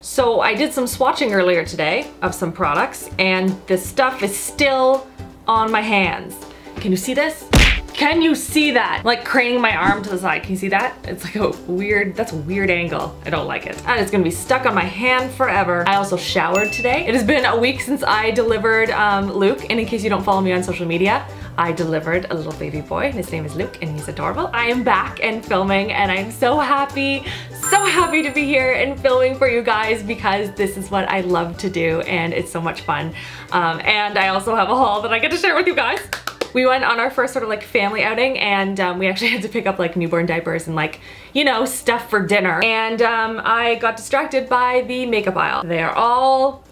So I did some swatching earlier today of some products and the stuff is still on my hands. Can you see this? Can you see that? Like craning my arm to the side. Can you see that? It's like a weird, that's a weird angle. I don't like it. And it's gonna be stuck on my hand forever. I also showered today. It has been a week since I delivered Luke, and in case you don't follow me on social media, I delivered a little baby boy. His name is Luke and he's adorable. I am back and filming and I'm so happy to be here and filming for you guys because this is what I love to do and it's so much fun. And I also have a haul that I get to share with you guys. We went on our first sort of like family outing and we actually had to pick up like newborn diapers and like, you know, stuff for dinner. And I got distracted by the makeup aisle. They are all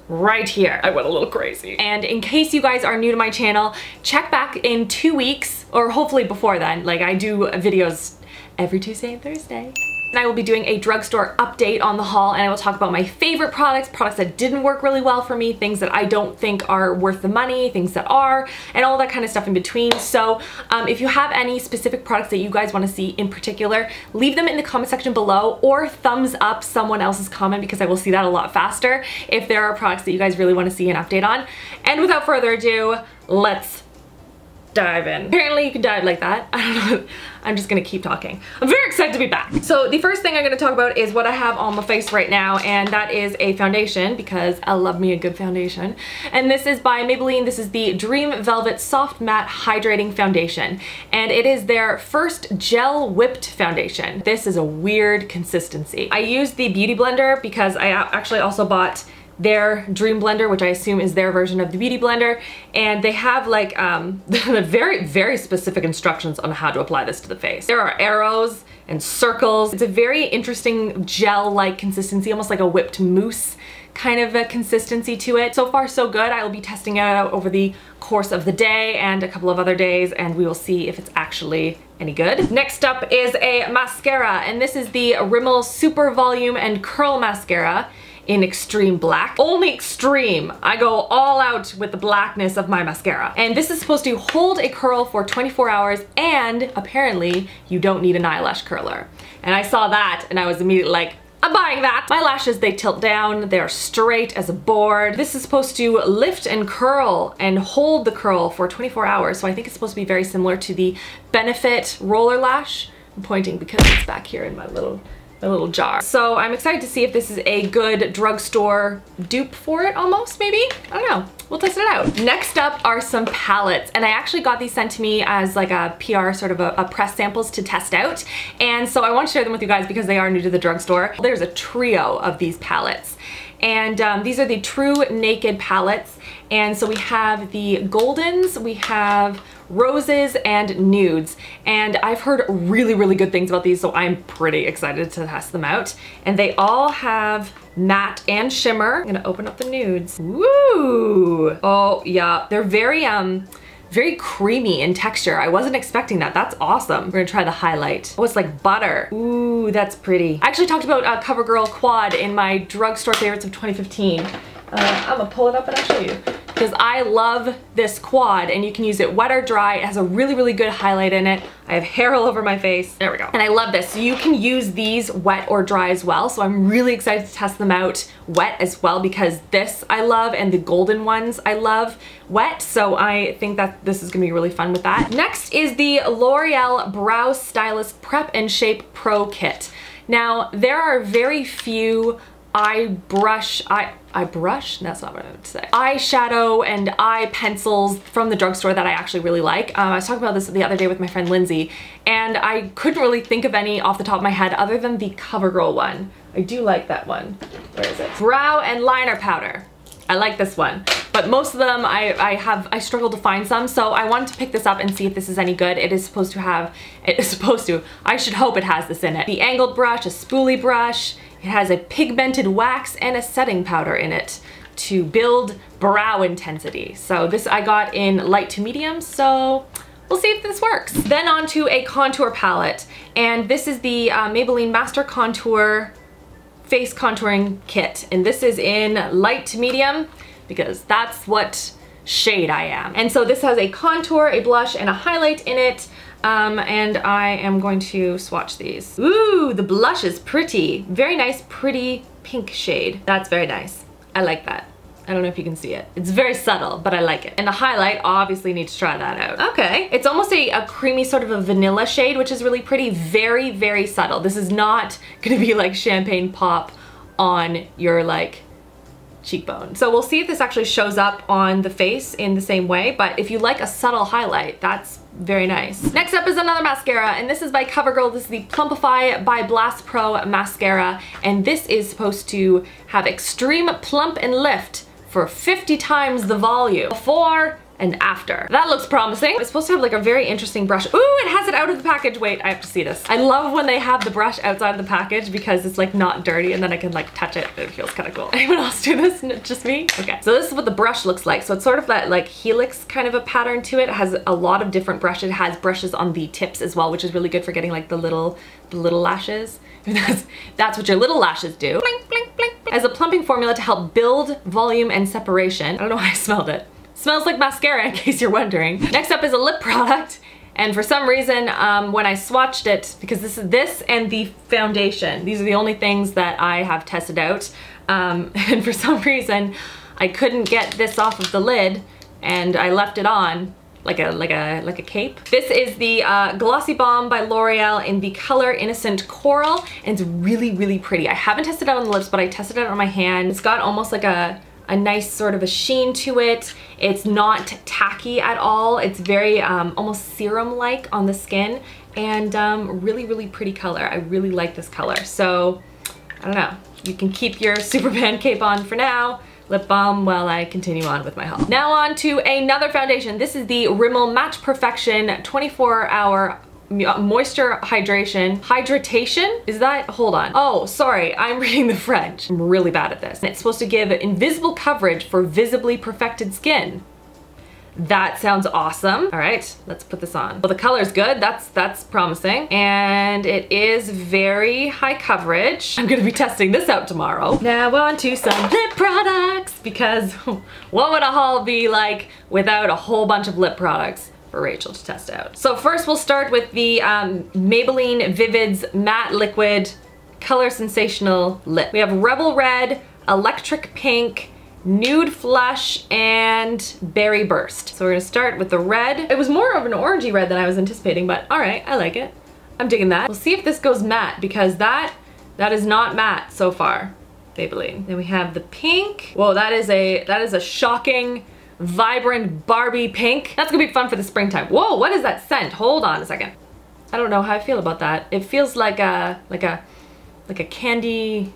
right here. I went a little crazy. And in case you guys are new to my channel, check back in 2 weeks or hopefully before then. Like I do videos every Tuesday and Thursday. And I will be doing a drugstore update on the haul and I will talk about my favorite products, products that didn't work really well for me, things that I don't think are worth the money, things that are, and all that kind of stuff in between. So if you have any specific products that you guys want to see in particular, leave them in the comment section below or thumbs up someone else's comment because I will see that a lot faster if there are products that you guys really want to see an update on. And without further ado, let's dive in. Apparently you can dive like that. I don't know. I'm just gonna keep talking. I'm very excited to be back. So the first thing I'm gonna talk about is what I have on my face right now, and that is a foundation because I love me a good foundation. And this is by Maybelline. This is the Dream Velvet Soft Matte Hydrating Foundation. And it is their first gel whipped foundation. This is a weird consistency. I used the Beauty Blender because I actually also bought their Dream Blender, which I assume is their version of the Beauty Blender, and they have like very specific instructions on how to apply this to the face. There are arrows and circles. It's a very interesting gel-like consistency, almost like a whipped mousse kind of a consistency to it. So far so good. I will be testing it out over the course of the day and a couple of other days and we will see if it's actually any good. Next up is a mascara, and this is the Rimmel Super Volume and Curl Mascara in extreme black. Only extreme. I go all out with the blackness of my mascara. And this is supposed to hold a curl for 24 hours and apparently you don't need an eyelash curler. And I saw that and I was immediately like, I'm buying that. My lashes, they tilt down, they're straight as a board. This is supposed to lift and curl and hold the curl for 24 hours. So I think it's supposed to be very similar to the Benefit Roller Lash. I'm pointing because it's back here in my little jar. So I'm excited to see if this is a good drugstore dupe for it almost, maybe? I don't know. We'll test it out. Next up are some palettes, and I actually got these sent to me as like a PR, sort of a press samples to test out. And so I want to share them with you guys because they are new to the drugstore. There's a trio of these palettes. And these are the truNaked palettes. And so we have the Goldens, we have Roses, and Nudes. And I've heard really good things about these, so I'm pretty excited to test them out. And they all have matte and shimmer. I'm gonna open up the Nudes. Woo! Oh yeah, they're very creamy in texture. I wasn't expecting that. That's awesome. We're gonna try the highlight. Oh, it's like butter. Ooh, that's pretty. I actually talked about CoverGirl Quad in my drugstore favorites of 2015. I'm gonna pull it up and I'll show you. Because I love this quad and you can use it wet or dry. It has a really good highlight in it. I have hair all over my face. There we go. And I love this. So you can use these wet or dry as well. So I'm really excited to test them out wet as well because this I love and the golden ones I love wet. So I think that this is gonna be really fun with that. Next is the L'Oreal Brow Stylist Prep and Shape Pro Kit. Now there are very few that's not what I would say. Eyeshadow and eye pencils from the drugstore that I actually really like. I was talking about this the other day with my friend Lindsay, and I couldn't really think of any off the top of my head other than the CoverGirl one. I do like that one. Where is it? Brow and liner powder. I like this one, but most of them I struggled to find some, so I wanted to pick this up and see if this is any good. I should hope it has this in it. The angled brush, a spoolie brush. It has a pigmented wax and a setting powder in it to build brow intensity. So this I got in light to medium, so we'll see if this works. Then on to a contour palette, and this is the Maybelline Master Contour Face Contouring Kit, and this is in light to medium because that's what shade I am. And so this has a contour, a blush, and a highlight in it. And I am going to swatch these. Ooh, the blush is pretty. Very nice, pretty pink shade. That's very nice. I like that. I don't know if you can see it. It's very subtle, but I like it. And the highlight, obviously need to try that out. Okay, it's almost a creamy sort of a vanilla shade, which is really pretty. Very, very subtle. This is not gonna be like champagne pop on your like cheekbone. So we'll see if this actually shows up on the face in the same way, but if you like a subtle highlight, that's very nice. Next up is another mascara, and this is by CoverGirl. This is the Plumpify by BlastPro mascara, and this is supposed to have extreme plump and lift for 50 times the volume before and after. That looks promising. It's supposed to have like a very interesting brush. Ooh, it has it out of the package. Wait, I have to see this. I love when they have the brush outside of the package because it's like not dirty and then I can like touch it. It feels kind of cool. Anyone else do this? Just me? Okay, so this is what the brush looks like. So it's sort of that like helix kind of a pattern to it. It has a lot of different brushes. It has brushes on the tips as well, which is really good for getting like the little lashes. That's what your little lashes do. Blink, blink, blink. As a plumping formula to help build volume and separation. I don't know why I smelled it. Smells like mascara in case you're wondering. Next up is a lip product, and for some reason when I swatched it, because this and the foundation, these are the only things that I have tested out, and for some reason I couldn't get this off of the lid and I left it on like a cape. This is the Glossy Balm by L'Oreal in the color Innocent Coral, and it's really, really pretty. I haven't tested it out on the lips, but I tested it on my hand. It's got almost like a nice sort of a sheen to it. It's not tacky at all. It's very almost serum-like on the skin, and really, really pretty color. I really like this color. So, I don't know. You can keep your Superman cape on for now. Lip balm while I continue on with my haul. Now on to another foundation. This is the Rimmel Match Perfection 24-hour moisture hydratation. Is that, hold on. Oh, sorry, I'm reading the French. I'm really bad at this. And it's supposed to give invisible coverage for visibly perfected skin. That sounds awesome. All right, let's put this on. Well, the color's good. That's promising. And it is very high coverage. I'm gonna be testing this out tomorrow. Now on to some lip products, because what would a haul be like without a whole bunch of lip products for Rachel to test out? So first we'll start with the Maybelline Vivids Matte Liquid ColorSensational Lip. We have Rebel Red, Electric Pink, Nude Flush, and Berry Burst. So we're gonna start with the red. It was more of an orangey red than I was anticipating, but all right, I like it. I'm digging that. We'll see if this goes matte, because that is not matte so far, Maybelline. Then we have the pink. Whoa, that is a shocking, vibrant Barbie pink. That's gonna be fun for the springtime. Whoa, what is that scent? Hold on a second. I don't know how I feel about that. It feels like a candy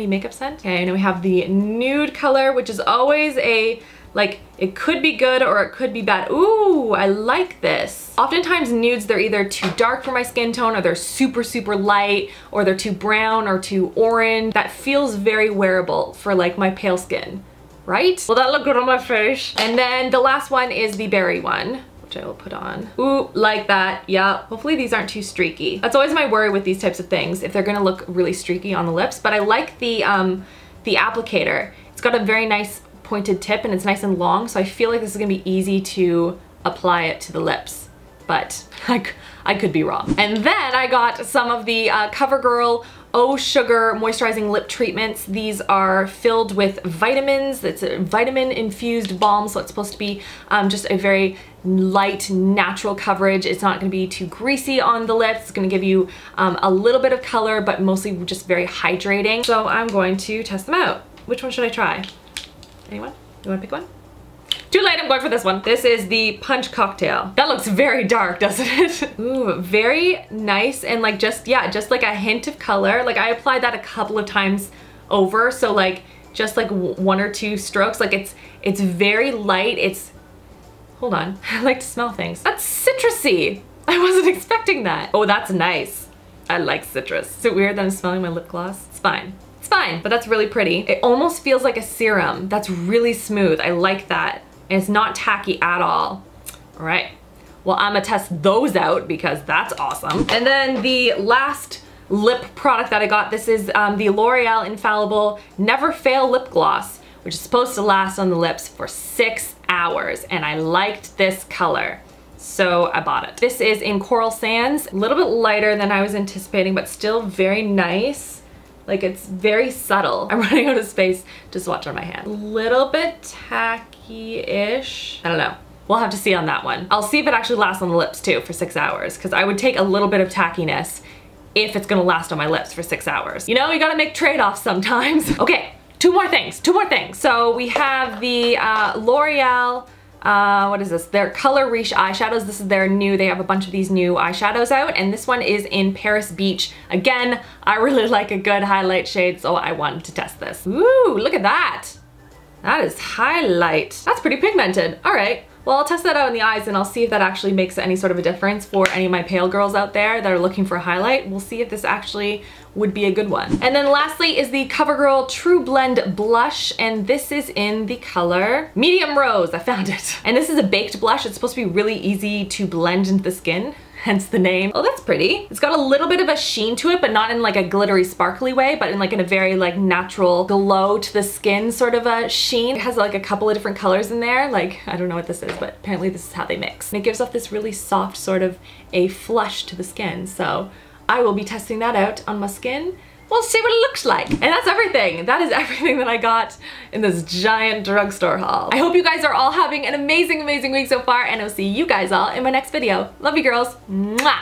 makeup scent. Okay, and then we have the nude color, which is always a, like, it could be good or it could be bad. Ooh, I like this. Oftentimes nudes, they're either too dark for my skin tone, or they're super, super light, or they're too brown or too orange. That feels very wearable for like my pale skin, right? Will that look good on my face? And then the last one is the berry one, which I will put on. Ooh, like that, yeah. Hopefully these aren't too streaky. That's always my worry with these types of things, if they're gonna look really streaky on the lips, but I like the applicator. It's got a very nice pointed tip and it's nice and long, so I feel like this is gonna be easy to apply it to the lips, but I could be wrong. And then I got some of the CoverGirl Oh Sugar moisturizing lip treatments. These are filled with vitamins. It's a vitamin infused balm, so it's supposed to be just a very light, natural coverage. It's not gonna be too greasy on the lips. It's gonna give you a little bit of color, but mostly just very hydrating. So I'm going to test them out. Which one should I try? Anyone? You wanna pick one? Too late, I'm going for this one. This is the Punch Cocktail. That looks very dark, doesn't it? Ooh, very nice, and like just like a hint of color. Like I applied that a couple of times over, so like just like one or two strokes. Like it's very light. It's, hold on, I like to smell things. That's citrusy. I wasn't expecting that. Oh, that's nice. I like citrus. Is it weird that I'm smelling my lip gloss? It's fine. It's fine, but that's really pretty. It almost feels like a serum. That's really smooth. I like that. And it's not tacky at all. All right, well, I'm gonna test those out because that's awesome. And then the last lip product that I got, this is the L'Oreal Infallible Never Fail Lip Gloss, which is supposed to last on the lips for 6 hours. And I liked this color, so I bought it. This is in Coral Sands, a little bit lighter than I was anticipating, but still very nice. Like it's very subtle. I'm running out of space to swatch on my hand. A little bit tacky-ish. I don't know. We'll have to see on that one. I'll see if it actually lasts on the lips too for 6 hours, because I would take a little bit of tackiness if it's gonna last on my lips for 6 hours. You know, you gotta make trade-offs sometimes. Okay, two more things. So we have the L'Oreal, what is this? Their Color Riche eyeshadows. This is their new, they have a bunch of these new eyeshadows out, and this one is in Paris Beach. Again, I really like a good highlight shade, so I wanted to test this. Ooh, look at that. That is highlight. That's pretty pigmented. All right. Well, I'll test that out in the eyes and I'll see if that actually makes any sort of a difference for any of my pale girls out there that are looking for a highlight. We'll see if this actually would be a good one. And then lastly is the CoverGirl True Blend Blush, and this is in the color Medium Rose. I found it. And this is a baked blush. It's supposed to be really easy to blend into the skin, hence the name. Oh, that's pretty. It's got a little bit of a sheen to it, but not in like a glittery sparkly way, but in like in a very like natural glow to the skin sort of a sheen. It has like a couple of different colors in there. Like, I don't know what this is, but apparently this is how they mix. And it gives off this really soft sort of a flush to the skin. So I will be testing that out on my skin. We'll see what it looks like. And that's everything. That is everything that I got in this giant drugstore haul. I hope you guys are all having an amazing, amazing week so far, and I'll see you guys all in my next video. Love you girls. Mwah!